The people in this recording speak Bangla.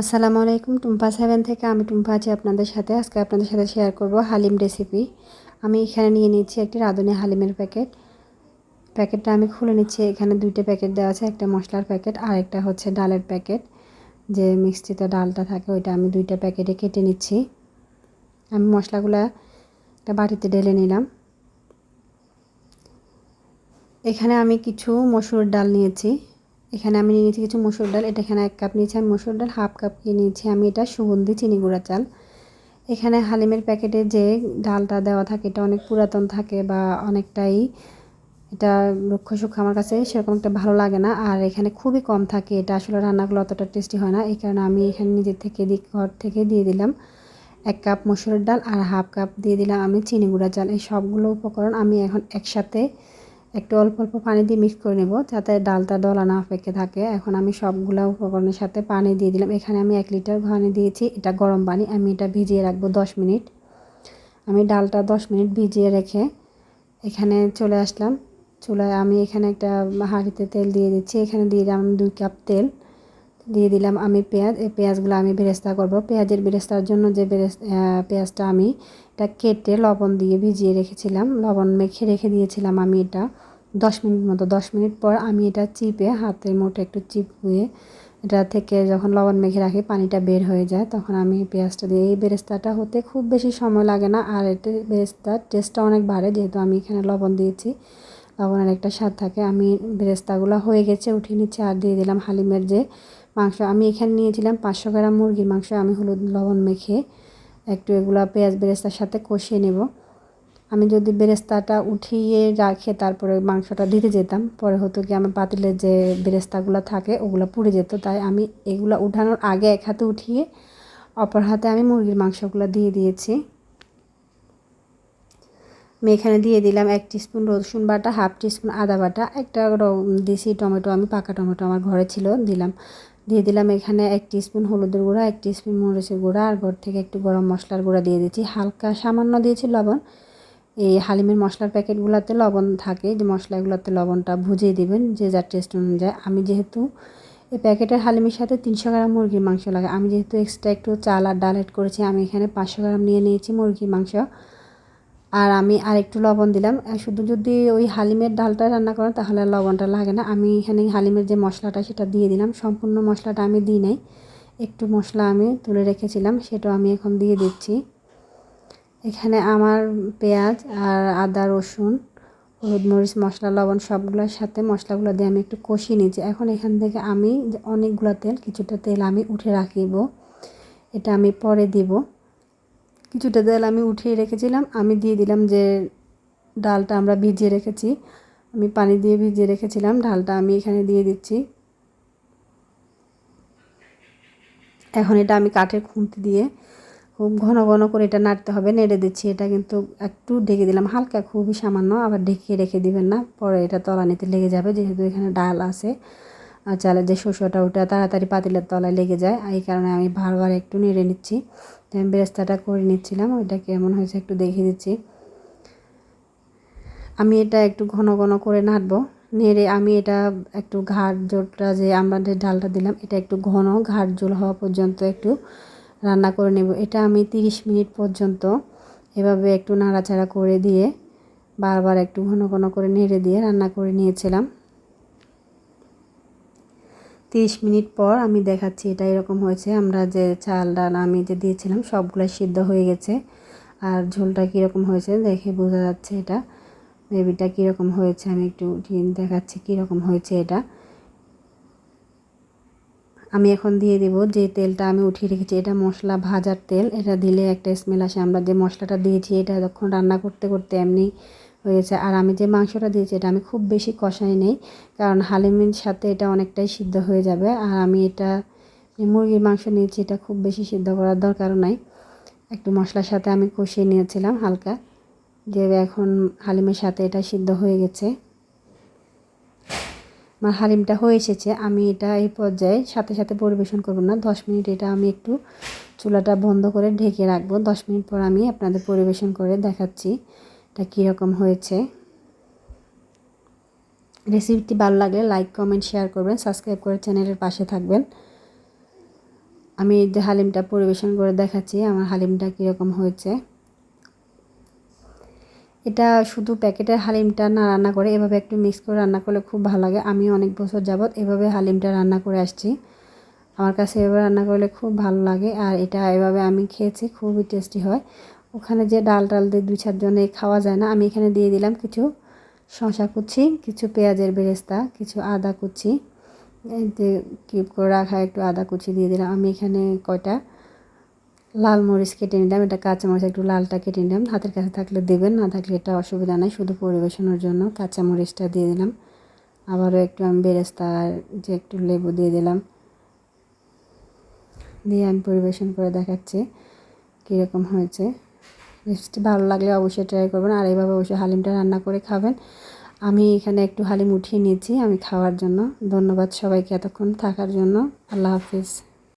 আসসালামু আলাইকুম। টুম্পা সেভেন থেকে আমি টুম্পা আছি আপনাদের সাথে। আজকে আপনাদের সাথে শেয়ার করব হালিম রেসিপি। আমি এখানে নিয়ে নিচ্ছি একটি রাঁধুনি হালিমের প্যাকেট। প্যাকেটটা আমি খুলে নিচ্ছি। এখানে দুইটা প্যাকেট দেওয়া আছে, একটা মশলার প্যাকেট আর একটা হচ্ছে ডালের প্যাকেট। যে মিক্সিতে ডালটা থাকে ওইটা আমি দুইটা প্যাকেটে কেটে নিচ্ছি। আমি মশলাগুলা একটা বাটিতে ঢেলে নিলাম। এখানে আমি কিছু মসুর ডাল নিয়েছি। এখানে আমি নিয়ে নিয়েছি কিছু মসুর ডাল। এটা এখানে 1 কাপ নিয়েছি আমি মসুর ডাল, হাফ কাপ নিয়েছি আমি এটা সুগন্ধি চিনি গুঁড়া চাল। এখানে হালিমের প্যাকেটে যে ডালটা দেওয়া থাকে এটা অনেক পুরাতন থাকে বা অনেকটাই এটা রুক্ষ আমার কাছে সেরকম একটা ভালো লাগে না। আর এখানে খুবই কম থাকে, এটা আসলে রান্নাগুলো অতটা টেস্টি হয় না। এই কারণে আমি এখানে নিজের থেকে ঘর থেকে দিয়ে দিলাম 1 কাপ মসুরের ডাল আর হাফ কাপ দিয়ে দিলাম আমি চিনি গুঁড়া চাল। এই সবগুলো উপকরণ আমি এখন একসাথে একটু অল্প অল্প পানি দিয়ে মিক্স করে নেব যাতে ডালটা দলা না পেকে থাকে। এখন আমি সবগুলো উপকরণের সাথে পানি দিয়ে দিলাম। এখানে আমি 1 লিটার পানি দিয়েছি, এটা গরম পানি। আমি এটা ভিজিয়ে রাখবো 10 মিনিট। আমি ডালটা 10 মিনিট ভিজিয়ে রেখে এখানে চলে আসলাম চুলায়। আমি এখানে একটা হাঁড়িতে তেল দিয়ে দিচ্ছি। এখানে দিয়ে দিলাম 2 কাপ তেল। দিয়ে দিলাম আমি পেঁয়াজ। এই পেঁয়াজগুলো আমি বেরেস্তা করব। পেঁয়াজের বেরেস্তার জন্য যে পেঁয়াজটা আমি এটা কেটে লবণ দিয়ে ভিজিয়ে রেখেছিলাম, লবণ মেখে রেখে দিয়েছিলাম আমি এটা 10 মিনিট মতো। 10 মিনিট পর আমি এটা চিপে হাতের মুঠে একটু চিপে এটা থেকে যখন লবণ মেখে রাখি পানিটা বের হয়ে যায় তখন আমি পেঁয়াজটা দিয়ে, এই বেরেস্তাটা হতে খুব বেশি সময় লাগে না আর এতে বেরেস্তার টেস্টটা অনেক বাড়ে যেহেতু আমি এখানে লবণ দিয়েছি। লবণের একটা স্বাদ থাকে। আমি বেরেস্তাগুলো হয়ে গেছে উঠিয়ে নিচ্ছি আর দিয়ে দিলাম হালিমের যে মাংস। আমি এখানে নিয়েছিলাম 500 গ্রাম মুরগির মাংস। আমি হলুদ লবণ মেখে একটু এগুলা পেঁয়াজ বেরেস্তার সাথে কষিয়ে নেব। আমি যদি বেরেস্তাটা উঠিয়ে রাখে তারপরে মাংসটা দিতে যেতাম পরে হতো কি আমার পাতিলের যে বেরেস্তাগুলো থাকে ওগুলো পুড়ে যেত, তাই আমি এগুলো উঠানোর আগে এক হাতে উঠিয়ে অপর হাতে আমি মুরগির মাংসগুলো দিয়ে দিয়েছি। আমি এখানে দিয়ে দিলাম 1 টিস্পুন রসুন বাটা, হাফ টিস্পুন আদা বাটা, একটা দেশি টমেটো, আমি পাকা টমেটো আমার ঘরে ছিল দিলাম। দিয়ে দিলাম এখানে 1 টিস্পুন হলুদের গুঁড়া, 1 টিস্পুন মরিচের গুঁড়া আর ঘর থেকে একটু গরম মশলার গুঁড়া দিয়ে দিচ্ছি। হালকা সামান্য দিয়েছি লবণ। এই হালিমের মশলার প্যাকেটগুলোতে লবণ থাকে, যে মশলাগুলোতে লবণটা বুঝিয়ে দিবেন যে যার টেস্ট অনুযায়ী। আমি যেহেতু এই প্যাকেটের হালিমের সাথে 300 গ্রাম মুরগির মাংস লাগে, আমি যেহেতু এক্সট্রা একটু চাল আর ডাল এড করেছি আমি এখানে 500 গ্রাম নিয়ে নিয়েছি মুরগির মাংস। আর আমি আর একটু লবণ দিলাম। শুধু যদি ওই হালিমের ডালটা রান্না করেন তাহলে লবণটা লাগে না। আমি এখানে হালিমের যে মশলাটা সেটা দিয়ে দিলাম। সম্পূর্ণ মশলাটা আমি দিই নাই, একটু মশলা আমি তুলে রেখেছিলাম সেটাও আমি এখন দিয়ে দিচ্ছি। এখানে আমার পেঁয়াজ আর আদা রসুন হলুদ মরিচ মশলা লবণ সবগুলোর সাথে মশলাগুলো দিয়ে আমি একটু কষিয়ে নিয়েছি। এখন এখান থেকে আমি অনেকগুলো তেল, কিছুটা তেল আমি উঠে রাখিব, এটা আমি পরে দিব। কিছুটা তেল আমি উঠিয়ে রেখেছিলাম, আমি দিয়ে দিলাম যে ডালটা আমরা ভিজিয়ে রেখেছি, আমি পানি দিয়ে ভিজিয়ে রেখেছিলাম ডালটা আমি এখানে দিয়ে দিচ্ছি। এখন এটা আমি কাঠের খুন্তি দিয়ে খুব ঘন ঘন করে এটা নাড়তে হবে, নেড়ে দিচ্ছি। এটা কিন্তু একটু ঢেকে দিলাম হালকা, খুবই সামান্য, আবার ঢেকে রেখে দিবেন না, পরে এটা তলানিতে লেগে যাবে যেহেতু এখানে ডাল আছে আর চালের যে শস্যটা ওটা তাড়াতাড়ি পাতিলের তলায় লেগে যায়। এই কারণে আমি বারবার একটু নেড়ে নিচ্ছি। আমি বেরেস্তাটা করে নিচ্ছিলাম, ওইটা কেমন হয়েছে একটু দেখিয়ে দিচ্ছি। আমি এটা একটু ঘন ঘন করে নাড়বো, নেড়ে আমি এটা একটু ঘাট জোলটা যে আমরা যে ডালটা দিলাম এটা একটু ঘন ঘাট জোল হওয়া পর্যন্ত একটু রান্না করে নেব। এটা আমি 30 মিনিট পর্যন্ত এভাবে একটু নাড়াচাড়া করে দিয়ে বারবার একটু ঘন ঘন করে নেড়ে দিয়ে রান্না করে নিয়েছিলাম। 30 মিনিট পর আমি দেখাচ্ছি এটা এরকম হয়েছে। আমরা যে চাল ডাল আমি যে দিয়েছিলাম সবগুলো সিদ্ধ হয়ে গেছে আর ঝোলটা কীরকম হয়েছে দেখে বোঝা যাচ্ছে এটা গ্রেভিটা কীরকম হয়েছে। আমি একটু দেখাচ্ছি কীরকম হয়েছে এটা। আমি এখন দিয়ে দেব যে তেলটা আমি উঠিয়ে রেখেছি, এটা মশলা ভাজার তেল, এটা দিলে একটা স্মেল আসে। আমরা যে মশলাটা দিয়েছি এটা যখন রান্না করতে করতে এমনি হয়েছে। আর আমি যে মাংসটা দিয়েছি এটা আমি খুব বেশি কষাই নেই, কারণ হালিমের সাথে এটা অনেকটাই সিদ্ধ হয়ে যাবে। আর আমি এটা মুরগির মাংস নিয়েছি, এটা খুব বেশি সিদ্ধ করার দরকারও নাই। একটু মশলার সাথে আমি কষিয়ে নিয়েছিলাম হালকা, যে এখন হালিমের সাথে এটা সিদ্ধ হয়ে গেছে। আমার হালিমটা হয়ে এসেছে। আমি এটা এই পর্যায়ে সাথে সাথে পরিবেশন করব না, 10 মিনিট এটা আমি একটু চুলাটা বন্ধ করে ঢেকে রাখবো। 10 মিনিট পর আমি আপনাদের পরিবেশন করে দেখাচ্ছি এটা কীরকম হয়েছে। রেসিপিটি ভালো লাগলে লাইক কমেন্ট শেয়ার করবেন, সাবস্ক্রাইব করে চ্যানেলের পাশে থাকবেন। আমি এই যে হালিমটা পরিবেশন করে দেখাচ্ছি আমার হালিমটা কীরকম হয়েছে। এটা শুধু প্যাকেটের হালিমটা না রান্না করে এভাবে একটু মিক্স করে রান্না করলে খুব ভালো লাগে। আমি অনেক বছর যাবৎ এভাবে হালিমটা রান্না করে আসছি। আমার কাছে এভাবে রান্না করলে খুব ভালো লাগে আর এটা এভাবে আমি খেয়েছি, খুবই টেস্টি হয়। ওখানে যে ডাল দিয়ে 2-4 জনে খাওয়া যায় না, আমি এখানে দিয়ে দিলাম কিছু শসা কুচি, কিছু পেঁয়াজের বেরেস্তা, কিছু আদা কুচি, এই যে কিউব করে রাখা একটু আদা কুচি দিয়ে দিলাম। আমি এখানে কয়টা লাল মরিচ কেটে নিলাম, এটা কাঁচা মরিচ একটু লালটা কেটে নিলাম, হাতের কাছে থাকলে দেবেন, না থাকলে এটা অসুবিধা নাই, শুধু পরিবেশনের জন্য কাঁচা মরিচটা দিয়ে দিলাম। আবারও একটু আমি বেরেস্তা আর যে একটু লেবু দিয়ে দিলাম, দিয়ে আমি পরিবেশন করে দেখাচ্ছি কীরকম হয়েছে। রেসিপিটি ভালো লাগলে অবশ্যই ট্রাই করবেন আর এইভাবে অবশ্যই হালিমটা রান্না করে খাবেন। আমি এখানে একটু হালিম উঠিয়ে নিয়েছি আমি খাওয়ার জন্য। ধন্যবাদ সবাইকে এতক্ষণ থাকার জন্য। আল্লাহ হাফিজ।